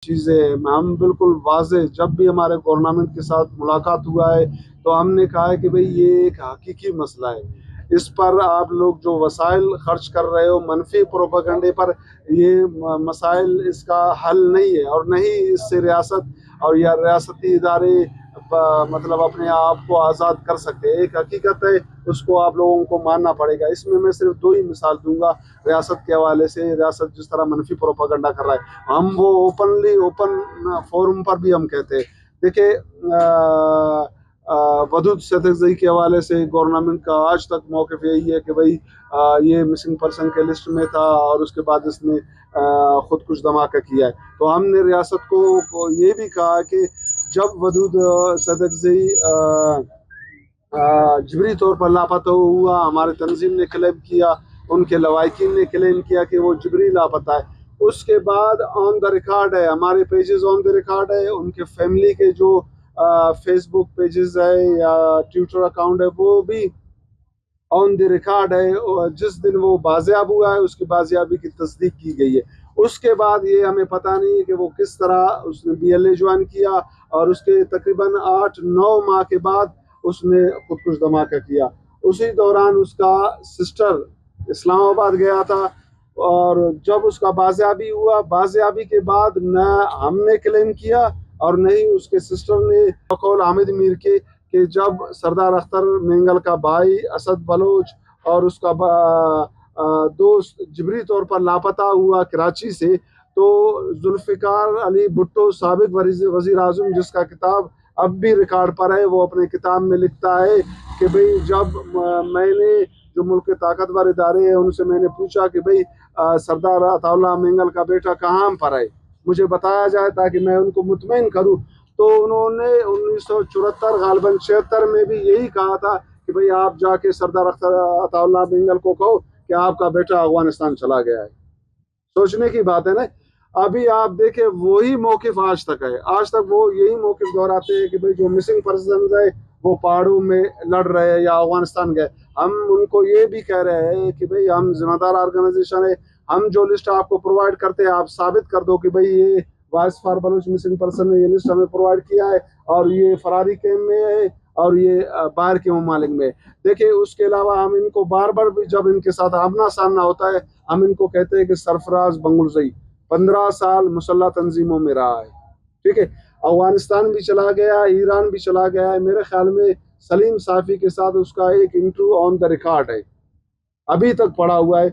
چیزیں ہم بالکل واضح، جب بھی ہمارے گورنمنٹ کے ساتھ ملاقات ہوا ہے تو ہم نے کہا ہے کہ بھئی یہ ایک حقیقی مسئلہ ہے، اس پر آپ لوگ جو وسائل خرچ کر رہے ہو منفی پروپیگنڈے پر، یہ مسائل اس کا حل نہیں ہے، اور نہ ہی اس سے ریاست اور یا ریاستی ادارے مطلب اپنے آپ کو آزاد کر سکتے ہیں۔ ایک حقیقت ہے، اس کو آپ لوگوں کو ماننا پڑے گا۔ اس میں صرف دو ہی مثال دوں گا ریاست کے حوالے سے۔ ریاست جس طرح منفی پروپیگنڈا کر رہا ہے، ہم وہ اوپن فورم پر بھی ہم کہتے ہیں۔ دیکھیں ودود سدگزئی کے حوالے سے گورنمنٹ کا آج تک موقف یہی ہے کہ بھئی یہ مسنگ پرسن کے لسٹ میں تھا اور اس کے بعد اس نے خود کش دھماکہ کیا ہے۔ تو ہم نے ریاست کو یہ بھی کہا کہ جب ودود سدگزئی جبری طور پر لاپتہ ہوا، ہمارے تنظیم نے کلیم کیا، ان کے لواحقین نے کلیم کیا کہ وہ جبری لاپتہ ہے، اس کے بعد آن دا ریکارڈ ہے، ہمارے پیجز آن دا ریکارڈ ہے، ان کے فیملی کے جو فیس بک پیجز ہے یا ٹویٹر اکاؤنٹ ہے وہ بھی آن دی ریکارڈ ہے۔ جس دن وہ بازیاب ہوا ہے اس کی بازیابی کی تصدیق کی گئی ہے۔ اس کے بعد یہ ہمیں پتہ نہیں ہے کہ وہ کس طرح اس نے BLA جوائن کیا، اور اس کے تقریباً 8-9 ماہ کے بعد اس نے خود کش دھماکہ کیا۔ اسی دوران اس کا سسٹر اسلام آباد گیا تھا، اور جب اس کا بازیابی ہوا، بازیابی کے بعد نہ ہم نے کلیم کیا اور نہ ہی اس کے سسٹر نے، بقول حامد میر کے، کہ جب سردار اختر مینگل کا بھائی اسد بلوچ اور اس کا دوست جبری طور پر لاپتہ ہوا کراچی سے، تو ذوالفقار علی بھٹو سابق وزیر اعظم، جس کا کتاب اب بھی ریکارڈ پر ہے، وہ اپنے کتاب میں لکھتا ہے کہ بھئی جب میں نے جو ملک کے طاقتور ادارے ہیں ان سے میں نے پوچھا کہ بھئی سردار عطا اللہ مینگل کا بیٹا کہاں پر ہے، مجھے بتایا جائے تاکہ میں ان کو مطمئن کروں، تو انہوں نے 1974 غالباً 76 میں بھی یہی کہا تھا کہ بھئی آپ جا کے سردار عطا اللہ مینگل کو کہو کہ آپ کا بیٹا افغانستان چلا گیا ہے۔ سوچنے کی بات ہے نا۔ ابھی آپ دیکھیں وہی موقف آج تک ہے، آج تک وہ یہی موقف دہراتے ہیں کہ بھئی جو مسنگ پرسنز ہے وہ پہاڑوں میں لڑ رہے ہیں یا افغانستان گئے۔ ہم ان کو یہ بھی کہہ رہے ہیں کہ بھئی ہم ذمہ دار آرگنائزیشن ہے، ہم جو لسٹ آپ کو پرووائڈ کرتے ہیں آپ ثابت کر دو کہ بھئی یہ voice for Baloch missing person نے یہ لسٹ ہمیں پرووائڈ کیا ہے، اور یہ فراری کیمپ میں ہے اور یہ باہر کے ممالک میں۔ دیکھیں اس کے علاوہ ہم ان کو بار بار بھی جب ان کے ساتھ آمنا سامنا ہوتا ہے، ہم ان کو کہتے ہیں کہ سرفراز بنگلزئی 15 سال مسلح تنظیموں میں رہا ہے، ٹھیک ہے، افغانستان بھی چلا گیا، ایران بھی چلا گیا ہے۔ میرے خیال میں سلیم صافی کے ساتھ اس کا ایک انٹرویو آن دا ریکارڈ ہے، ابھی تک پڑا ہوا ہے۔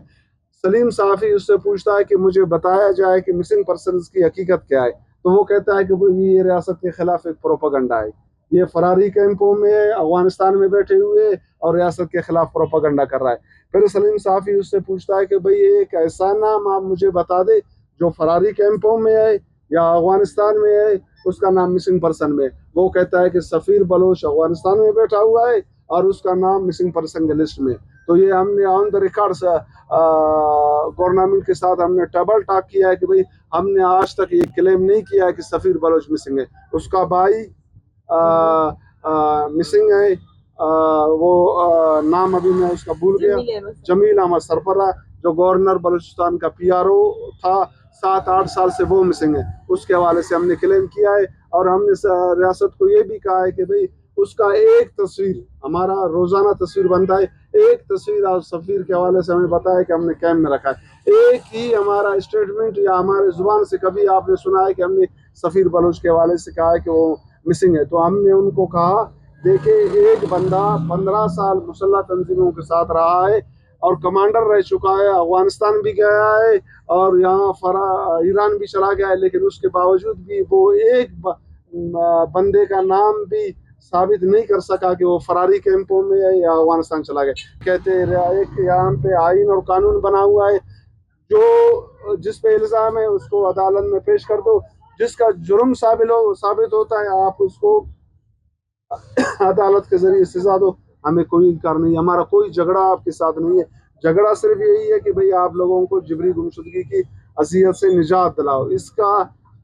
سلیم صافی اس سے پوچھتا ہے کہ مجھے بتایا جائے کہ مسنگ پرسنز کی حقیقت کیا ہے، تو وہ کہتا ہے کہ یہ ریاست کے خلاف ایک پروپیگنڈا ہے، یہ فراری کیمپوں میں ہے، افغانستان میں بیٹھے ہوئے اور ریاست کے خلاف پروپیگنڈا کر رہا ہے۔ پھر سلیم صافی اس سے پوچھتا ہے کہ بھئی ایک ایسا نام آپ مجھے بتا دے جو فراری کیمپوں میں ہے یا افغانستان میں ہے، اس کا نام مسنگ پرسن میں۔ وہ کہتا ہے کہ سفیر بلوچ افغانستان میں بیٹھا ہوا ہے اور اس کا نام مسنگ پرسن کے لسٹ میں۔ تو یہ ہم نے آن دا ریکارڈ سے گورنمنٹ کے ساتھ ہم نے ٹیبل ٹاک کیا ہے کہ بھئی ہم نے آج تک یہ کلیم نہیں کیا ہے کہ سفیر بلوچ مسنگ ہے، اس کا بھائی مسنگ ہے، وہ نام ابھی میں اس کا بھول گیا، جمیل احمد سربراہ، جو گورنر بلوچستان کا PRO تھا 7-8 سال سے، وہ مسنگ ہے۔ اس کے حوالے سے ہم نے کلیم کیا ہے، اور ہم نے ریاست کو یہ بھی کہا ہے کہ بھئی اس کا ایک تصویر، ہمارا روزانہ تصویر بنتا ہے، ایک تصویر آپ سفیر کے حوالے سے ہمیں بتایا کہ ہم نے کیمپ میں رکھا ہے، ایک ہی ہمارا اسٹیٹمنٹ یا ہمارے زبان سے کبھی آپ نے سنا ہے کہ ہم نے سفیر بلوچ کے حوالے سے کہا ہے کہ وہ مسنگ ہے؟ تو ہم نے ان کو کہا دیکھیں ایک بندہ 15 سال مسلح تنظیموں کے ساتھ رہا ہے اور کمانڈر رہ چکا ہے، افغانستان بھی گیا ہے اور یہاں ایران بھی چلا گیا ہے، لیکن اس کے باوجود بھی وہ ایک بندے کا نام بھی ثابت نہیں کر سکا کہ وہ فراری کیمپوں میں ہے یا افغانستان چلا گیا۔ کہتے ہیں ایک یہاں پہ آئین اور قانون بنا ہوا ہے، جو جس پہ الزام ہے اس کو عدالت میں پیش کر دو، جس کا جرم ثابت ہوتا ہے آپ اس کو عدالت کے ذریعے سزا دو۔ ہمیں کوئی انکار نہیں، ہمارا کوئی جھگڑا آپ کے ساتھ نہیں ہے، جھگڑا صرف یہی ہے کہ بھئی آپ لوگوں کو جبری گمشدگی کی اذیت سے نجات دلاؤ، اس کا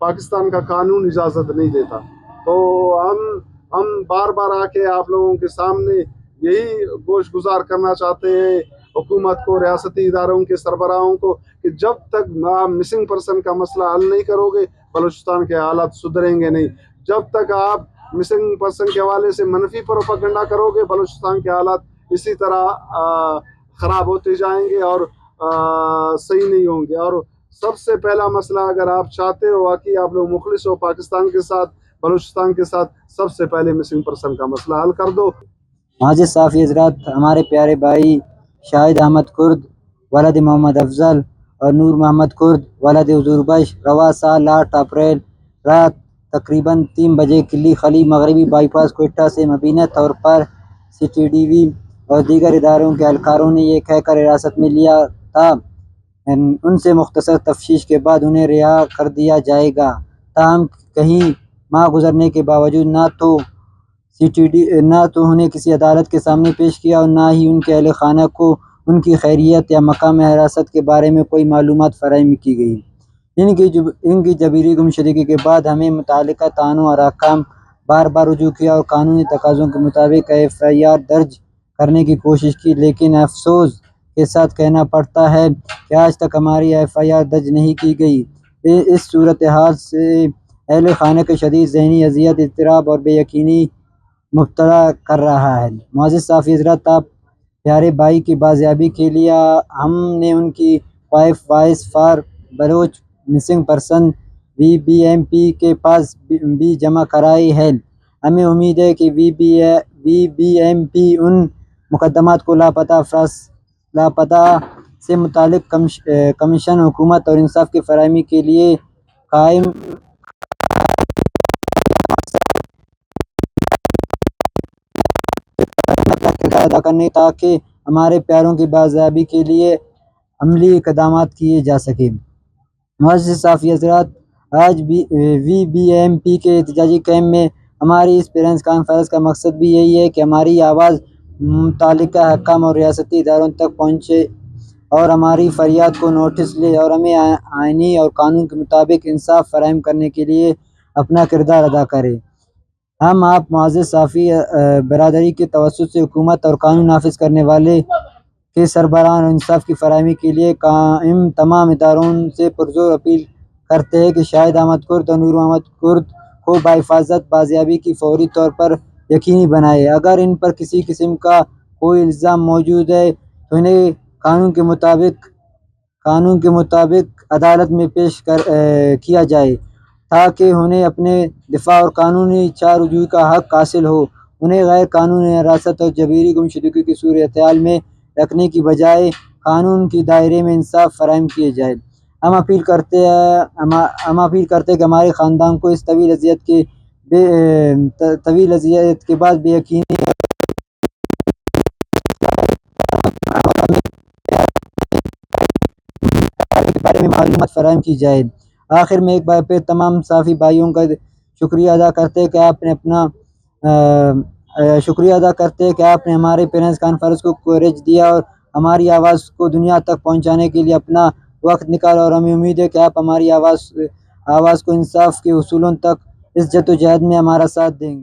پاکستان کا قانون اجازت نہیں دیتا۔ تو ہم بار بار آ کے آپ لوگوں کے سامنے یہی گوش گزار کرنا چاہتے ہیں حکومت کو، ریاستی اداروں کے سربراہوں کو، کہ جب تک مسنگ پرسن کا مسئلہ حل نہیں کرو گے بلوچستان کے حالات سدھریں گے نہیں. جب تک آپ مسنگ پرسن کے حوالے سے منفی پروپیگنڈا کرو گے، بلوچستان کے حالات اسی طرح خراب ہوتے جائیں گے اور صحیح نہیں ہوں گے. اور سب سے پہلا مسئلہ، اگر آپ چاہتے ہو واقعی آپ لوگ مخلص ہو پاکستان کے ساتھ، بلوچستان کے ساتھ، سب سے پہلے مسنگ پرسن کا مسئلہ حل کر دو. معزز صافی حضرات، ہمارے پیارے بھائی شاہد احمد کرد ولد محمد افضل اور نور محمد کرد ولد حضور بخش رواں سال 8 اپریل رات تقریباً 3 بجے قلی خلی مغربی بائی پاس کوئٹہ سے مبینہ طور پر سی ٹی ڈی وی اور دیگر اداروں کے اہلکاروں نے یہ کہہ کر حراست میں لیا تھا ان سے مختصر تفتیش کے بعد انہیں رہا کر دیا جائے گا. تاہم کہیں ماہ گزرنے کے باوجود نہ تو انہیں کسی عدالت کے سامنے پیش کیا اور نہ ہی ان کے اہل خانہ کو ان کی خیریت یا مقام حراست کے بارے میں کوئی معلومات فراہم کی گئی. ان کی جبری گمشدگی کے بعد ہمیں متعلقہ تھانوں اور حکام بار بار رجوع کیا اور قانونی تقاضوں کے مطابق ایف آئی آر درج کرنے کی کوشش کی، لیکن افسوس کے ساتھ کہنا پڑتا ہے کہ آج تک ہماری ایف آئی آر درج نہیں کی گئی. اس صورتحال سے اہل خانہ کے شدید ذہنی اذیت، اضطراب اور بے یقینی مبتلا کر رہا ہے. معزز صافی حضرات، آپ پیارے بھائی کی بازیابی کے لیے ہم نے ان کی voice for Baloch missing person VBMP کے پاس بھی جمع کرائی ہے. ہمیں امید ہے کہ VBMP ان مقدمات کو لاپتہ سے متعلق کمیشن حقومت اور انصاف کی فراہمی کے لیے قائم ادا کرنے تاکہ ہمارے پیاروں کی بازیابی کے لیے عملی اقدامات کیے جا سکیں. معزز صافی حضرات، آج VBMP کے احتجاجی کیمپ میں ہماری اس پریس کانفرنس کا مقصد بھی یہی ہے کہ ہماری آواز متعلقہ حکام اور ریاستی اداروں تک پہنچے اور ہماری فریاد کو نوٹس لے اور ہمیں آئینی اور قانون کے مطابق انصاف فراہم کرنے کے لیے اپنا کردار ادا کرے. ہم آپ معزز صافی برادری کے توسط سے حکومت اور قانون نافذ کرنے والے کے سربراہان اور انصاف کی فراہمی کے لیے قائم تمام اداروں سے پرزور اپیل کرتے ہیں کہ شاہد احمد کرد اور نور محمد کرد کو بحفاظت بازیابی کی فوری طور پر یقینی بنائے. اگر ان پر کسی قسم کا کوئی الزام موجود ہے تو انہیں قانون کے مطابق عدالت میں پیش کیا جائے تاکہ انہیں اپنے دفاع اور قانونی چارجوئی کا حق حاصل ہو. انہیں غیر قانونی حراست اور جبری گمشدگی کی صورتحال میں رکھنے کی بجائے قانون کے دائرے میں انصاف فراہم کیے جائے. ہم اپیل کرتے ہیں کہ ہمارے خاندان کو اس طویل اذیت کے بعد بے یقینی کے بارے میں معلومات فراہم کی جائے. آخر میں ایک بار پھر تمام صافی بھائیوں کا شکریہ ادا کرتے ہیں کہ آپ نے ہمارے پریس کانفرنس کو کوریج دیا اور ہماری آواز کو دنیا تک پہنچانے کے لیے اپنا وقت نکالا، اور ہمیں امید ہے کہ آپ ہماری آواز کو انصاف کے اصولوں تک اس جدوجہد میں ہمارا ساتھ دیں گے.